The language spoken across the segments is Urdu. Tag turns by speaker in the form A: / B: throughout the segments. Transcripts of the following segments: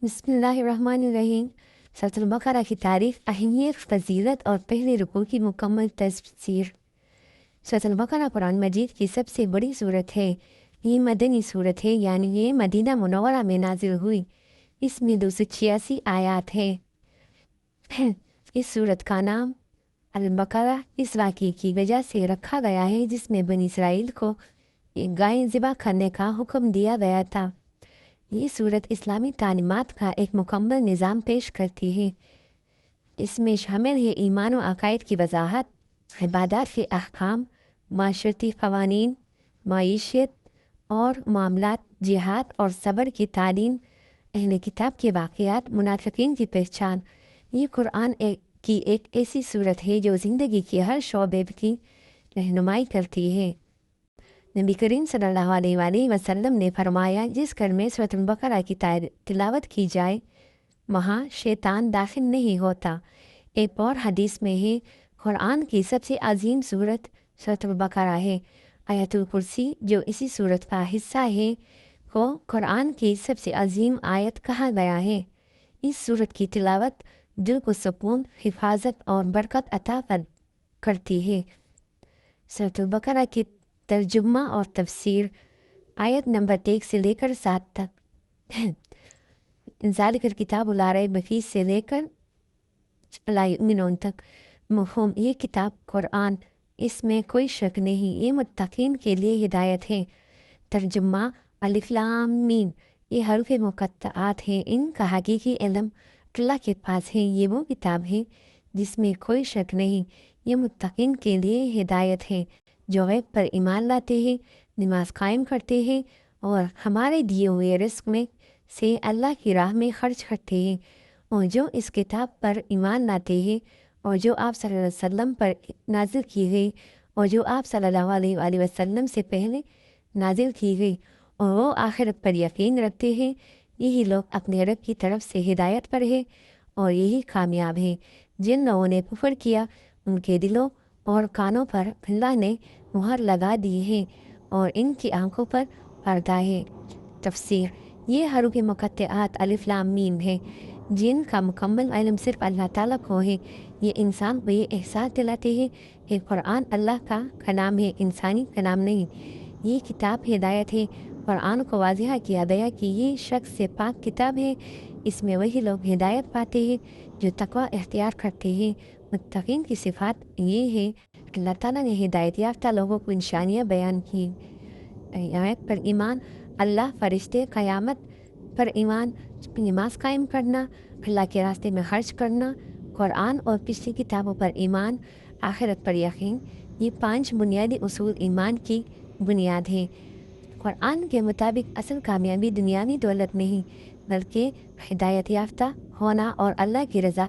A: بسم اللہ الرحمن الرحیم۔ سورۃ البقرہ کی تاریخ، اہمیت، فضیلت اور پہلے رکوع کی مکمل تفسیر۔ سورۃ البقرہ قرآن مجید کی سب سے بڑی سورت ہے۔ یہ مدنی سورت ہے، یعنی یہ مدینہ منورہ میں نازل ہوئی۔ اس میں 286 آیات ہے۔ اس سورت کا نام البقرہ اس واقعے کی وجہ سے رکھا گیا ہے جس میں بنی اسرائیل کو ایک گائے ذبح کرنے کا حکم دیا گیا تھا۔ یہ سورت اسلامی تعلیمات کا ایک مکمل نظام پیش کرتی ہے۔ اس میں شامل ہے ایمان و عقائد کی وضاحت، عبادات کے احکام، معاشرتی قوانین، معیشت اور معاملات، جہاد اور صبر کی تعلیم، اہل کتاب کے واقعات، منافقین کی پہچان۔ یہ قرآن کی ایک ایسی سورت ہے جو زندگی کے ہر شعبے کی رہنمائی کرتی ہے۔ نبی کریم صلی اللہ علیہ وآلہ وسلم نے فرمایا، جس گھر میں سورۃ البقرہ کی تلاوت کی جائے وہاں شیطان داخل نہیں ہوتا۔ ایک اور حدیث میں ہے، قرآن کی سب سے عظیم سورت سورۃ البقرہ ہے۔ آیت الکرسی جو اسی سورت کا حصہ ہے کو قرآن کی سب سے عظیم آیت کہا گیا ہے۔ اس سورت کی تلاوت دل کو سکون، حفاظت اور برکت عطا کرتی ہے۔ سورۃ البقرہ کی ترجمہ اور تفسیر، آیت نمبر 1 سے لے کر 7 تک۔ ذالک الکتاب لا ریب فیہ سے لے کر لا یؤمنون تک۔ مفہوم: یہ کتاب قرآن، اس میں کوئی شک نہیں، یہ متقین کے لیے ہدایت ہے۔ ترجمہ: الف لام میم، یہ حروف مقطعات ہیں، ان کا حقیقی علم اللہ کے پاس ہے۔ یہ وہ کتاب ہے جس میں کوئی شک نہیں، یہ متقین کے لیے ہدایت ہے، جو غیب پر ایمان لاتے ہیں، نماز قائم کرتے ہیں اور ہمارے دیے ہوئے رزق میں سے اللہ کی راہ میں خرچ کرتے ہیں، اور جو اس کتاب پر ایمان لاتے ہیں اور جو آپ صلی اللہ علیہ وسلم پر نازل کی گئی اور جو آپ صلی اللہ علیہ وآلہ وسلم سے پہلے نازل کی گئی، اور وہ آخرت پر یقین رکھتے ہیں، یہی لوگ اپنے رب کی طرف سے ہدایت پر ہیں اور یہی کامیاب ہیں۔ جن لوگوں نے کفر کیا، ان کے دلوں اور کانوں پر اللہ نے مہر لگا دی ہے اور ان کی آنکھوں پر پردہ ہے۔ تفسیر: یہ حروف مقطعات الف لام میم ہے، جن کا مکمل علم صرف اللہ تعالیٰ کو ہے۔ یہ انسان کو یہ احساس دلاتے ہیں کہ قرآن اللہ کا کلام ہے، انسانی کلام نہیں۔ یہ کتاب ہدایت ہے۔ قرآن کو واضح کیا گیا کہ یہ شخص سے پاک کتاب ہے۔ اس میں وہی لوگ ہدایت پاتے ہیں جو تقوی اختیار کرتے ہیں۔ متقین کی صفات یہ ہے۔ اللہ تعالیٰ نے ہدایت یافتہ لوگوں کو نشانیاں بیان کی۔ آیت پر ایمان، اللہ، فرشتے، قیامت پر ایمان، نماز قائم کرنا، اللہ کے راستے میں خرچ کرنا، قرآن اور پچھلی کتابوں پر ایمان، آخرت پر یقین، یہ 5 بنیادی اصول ایمان کی بنیاد ہیں۔ قرآن کے مطابق اصل کامیابی دنیاوی دولت نہیں، بلکہ ہدایت یافتہ ہونا اور اللہ کی رضا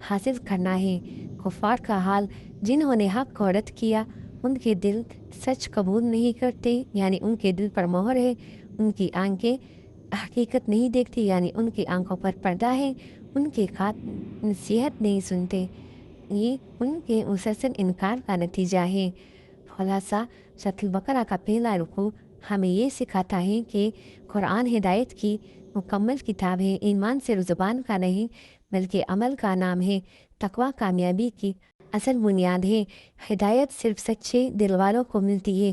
A: حاصل کرنا ہے۔ کفار کا حال: جنہوں نے حق کو رد کیا، ان کے دل سچ قبول نہیں کرتے، یعنی ان کے دل پر مہر ہے، ان کی آنکھیں حقیقت نہیں دیکھتی، یعنی ان کی آنکھوں پر پردہ ہے، ان کے ہاتھ نصیحت نہیں سنتے، یہ ان کے مسلسل انکار کا نتیجہ ہے۔ خلاصہ: سورۃ البقرہ کا پہلا رکوع ہمیں یہ سکھاتا ہے کہ قرآن ہدایت کی مکمل کتاب ہے، ایمان صرف زبان کا نہیں بلکہ عمل کا نام ہے، تقوی کامیابی کی اصل بنیاد ہے، ہدایت صرف سچے دل والوں کو ملتی ہے۔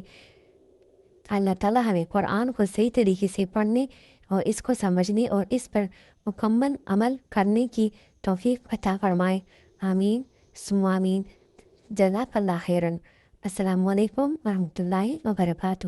A: اللہ تعالیٰ ہمیں قرآن کو صحیح طریقے سے پڑھنے اور اس کو سمجھنے اور اس پر مکمل عمل کرنے کی توفیق عطا فرمائے۔ آمین ثم آمین۔ جزاک اللہ خیرا۔ السلام علیکم ورحمۃ اللہ وبرکاتہ۔